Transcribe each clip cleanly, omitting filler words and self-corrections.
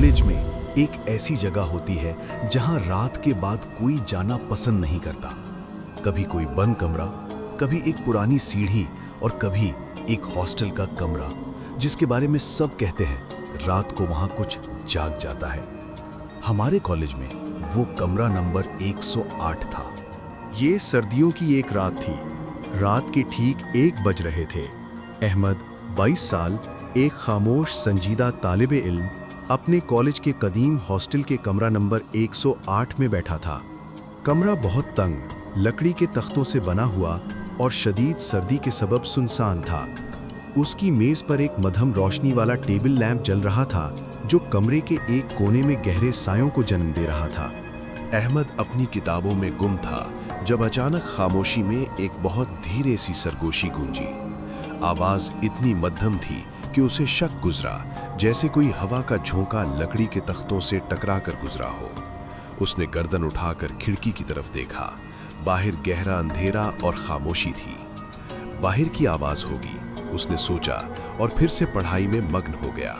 College में एक ऐसी जगह होती है जहां रात के बाद कोई जाना पसंद नहीं करता। कभी कोई बंद कमरा, कभी एक पुरानी सीढ़ी और कभी एक हॉस्टल का कमरा जिसके बारे में सब कहते हैं रात को वहां कुछ जाग जाता है। हमारे कॉलेज में वो कमरा नंबर 108 था। ये सर्दियों की एक रात थी। रात के ठीक 1 बज रहे थे। अहमद 22 साल, एक खामोश संजीदा तालिबे इल्म अपने कॉलेज के कदीम हॉस्टल के कमरा नंबर 108 में बैठा था। कमरा बहुत तंग, लकड़ी के तख्तों से बना हुआ और शदीद सर्दी के सबब सुनसान था। उसकी मेज पर एक मध्यम रोशनी वाला टेबल लैंप जल रहा था जो कमरे के एक कोने में गहरे सायों को जन्म दे रहा था। अहमद अपनी किताबों में गुम था जब अचानक खामोशी में एक बहुत धीरे सी सरगोशी गूंजी। आवाज इतनी मध्यम थी कि उसे शक गुजरा जैसे कोई हवा का झोंका लकड़ी के तख्तों से टकरा कर गुजरा हो। उसने गर्दन उठाकर खिड़की की तरफ देखा। बाहर गहरा अंधेरा और खामोशी थी। बाहर की आवाज होगी, उसने सोचा और फिर से पढ़ाई में मग्न हो गया।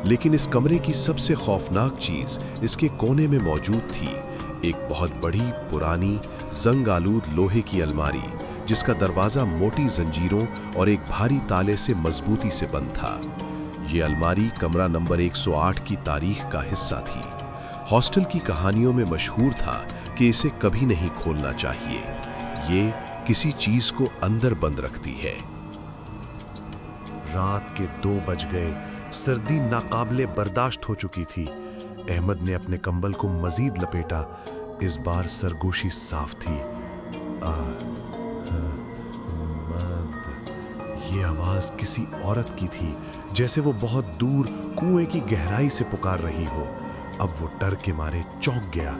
लेकिन इस कमरे की सबसे खौफनाक चीज इसके कोने में मौजूद थी, एक बहुत बड़ी पुरानी जंग आलूद लोहे की अलमारी जिसका दरवाजा मोटी जंजीरों और एक भारी ताले से मजबूती से बंद था। ये अलमारी कमरा नंबर 108 की तारीख का हिस्सा थी। हॉस्टल की कहानियों में मशहूर था कि इसे कभी नहीं खोलना चाहिए, ये किसी चीज को अंदर बंद रखती है। रात के 2 बज गए। सर्दी नाकाबिले बर्दाश्त हो चुकी थी। अहमद ने अपने कंबल को मजीद लपेटा। इस बार सरगोशी साफ थी। ये आवाज किसी औरत की थी, जैसे वो बहुत दूर कुएं की गहराई से पुकार रही हो। अब वो डर के मारे चौंक गया।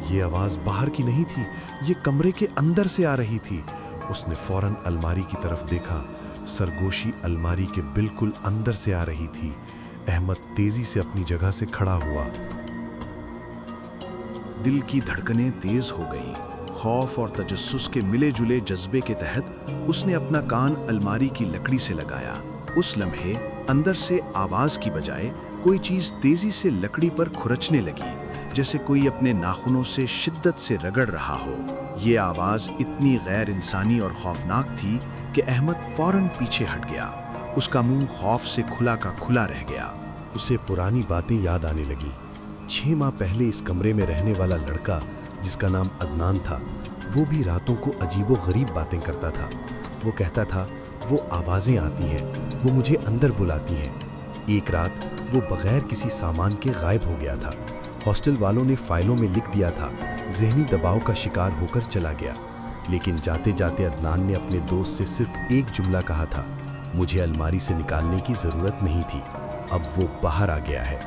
ये आवाज बाहर की नहीं थी, ये कमरे के अंदर से आ रही थी। उसने फौरन अलमारी की तरफ देखा। सरगोशी अलमारी के बिल्कुल अंदर से आ रही थी। अहमद तेजी से अपनी जगह से खड़ा हुआ। दिल की धड़कनें तेज हो गईं। खौफ और तजस्सुस के मिले जुले जज्बे के तहत उसने अपना कान अलमारी की लकड़ी से लगाया। उस लम्हे अंदर से आवाज की बजाय कोई चीज तेजी से लकड़ी पर खुरचने लगी, जैसे कोई अपने नाखूनों से शिद्दत से रगड़ रहा हो। ये आवाज इतनी गैर इंसानी और खौफनाक थी कि अहमद फौरन पीछे हट गया। उसका मुंह खौफ से खुला का खुला रह गया। उसे पुरानी बातें याद आने लगी। 6 माह पहले इस कमरे में रहने वाला लड़का जिसका नाम अदनान था, वो भी रातों को अजीबो गरीब बातें करता था। वो कहता था, वो आवाज़ें आती हैं, वो मुझे अंदर बुलाती हैं। एक रात वो बगैर किसी सामान के गायब हो गया था। हॉस्टल वालों ने फाइलों में लिख दिया था, जहनी दबाव का शिकार होकर चला गया। लेकिन जाते जाते अदनान ने अपने दोस्त से सिर्फ एक जुमला कहा था, मुझे अलमारी से निकालने की ज़रूरत नहीं थी। अब वो बाहर आ गया है।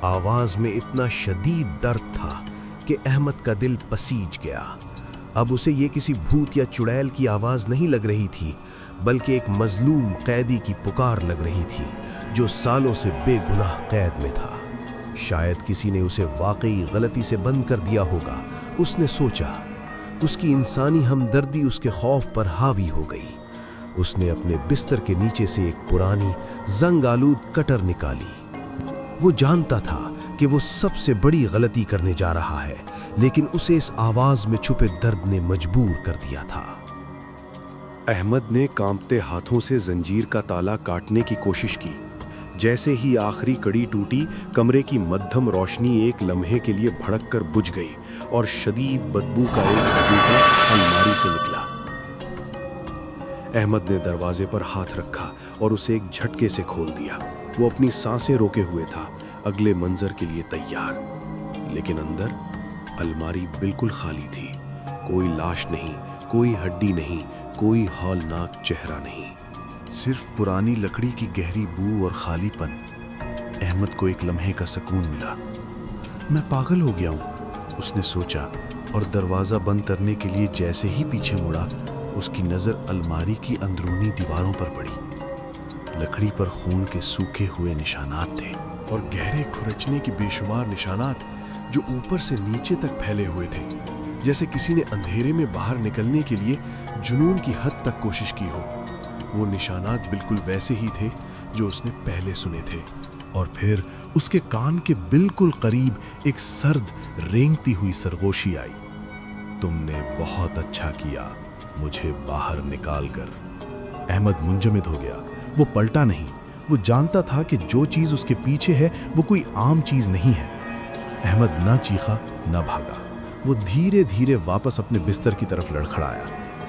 आवाज़ में इतना शदीद दर्द था कि अहमद का दिल पसीज गया। अब उसे ये किसी भूत या चुड़ैल की आवाज़ नहीं लग रही थी, बल्कि एक मजलूम कैदी की पुकार लग रही थी जो सालों से बेगुनाह कैद में था। शायद किसी ने उसे वाकई गलती से बंद कर दिया होगा, उसने सोचा। उसकी इंसानी हमदर्दी उसके खौफ पर हावी हो गई। उसने अपने बिस्तर के नीचे से एक पुरानी जंग आलूद कटर निकाली। वो जानता था कि वो सबसे बड़ी गलती करने जा रहा है, लेकिन उसे इस आवाज में छुपे दर्द ने मजबूर कर दिया था। अहमद ने कांपते हाथों से जंजीर का ताला काटने की कोशिश की। जैसे ही आखिरी कड़ी टूटी, कमरे की मध्यम रोशनी एक लम्हे के लिए भड़क कर बुझ गई और शदीद बदबू का एक बूटा अलमारी से निकला। अहमद ने दरवाजे पर हाथ रखा और उसे एक झटके से खोल दिया। वो अपनी सांसें रोके हुए था, अगले मंजर के लिए तैयार। लेकिन अंदर अलमारी बिल्कुल खाली थी। कोई लाश नहीं, कोई हड्डी नहीं, कोई हौलनाक चेहरा नहीं, सिर्फ पुरानी लकड़ी की गहरी बू और खालीपन। अहमद को एक लम्हे का सुकून मिला। मैं पागल हो गया हूँ, उसने सोचा, और दरवाज़ा बंद करने के लिए जैसे ही पीछे मुड़ा, उसकी नज़र अलमारी की अंदरूनी दीवारों पर पड़ी। लकड़ी पर खून के सूखे हुए निशानात थे और गहरे खुरचने के बेशुमार निशानात जो ऊपर से नीचे तक फैले हुए थे, जैसे किसी ने अंधेरे में बाहर निकलने के लिए जुनून की हद तक कोशिश की हो। वो निशानात बिल्कुल वैसे ही थे जो उसने पहले सुने थे। और फिर اس کے کان کے بالکل قریب ایک سرد رینگتی ہوئی سرگوشی آئی۔ تم نے بہت اچھا کیا مجھے باہر نکال کر۔ احمد منجمد ہو گیا۔ وہ پلٹا نہیں۔ وہ جانتا تھا کہ جو چیز اس کے پیچھے ہے وہ کوئی عام چیز نہیں ہے۔ احمد نہ چیخا نہ بھاگا۔ وہ دھیرے دھیرے واپس اپنے بستر کی طرف لڑکھڑایا۔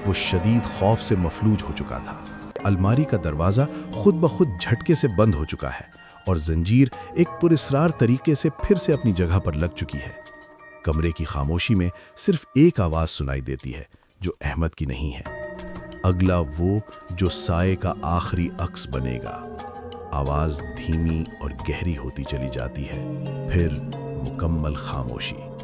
وہ شدید خوف سے مفلوج ہو چکا تھا۔ الماری کا دروازہ خود بخود جھٹکے سے بند ہو چکا ہے اور زنجیر ایک پراسرار طریقے سے پھر سے اپنی جگہ پر لگ چکی ہے۔ کمرے کی خاموشی میں صرف ایک آواز سنائی دیتی ہے جو احمد کی نہیں ہے۔ اگلا وہ جو سائے کا آخری عکس بنے گا۔ آواز دھیمی اور گہری ہوتی چلی جاتی ہے، پھر مکمل خاموشی۔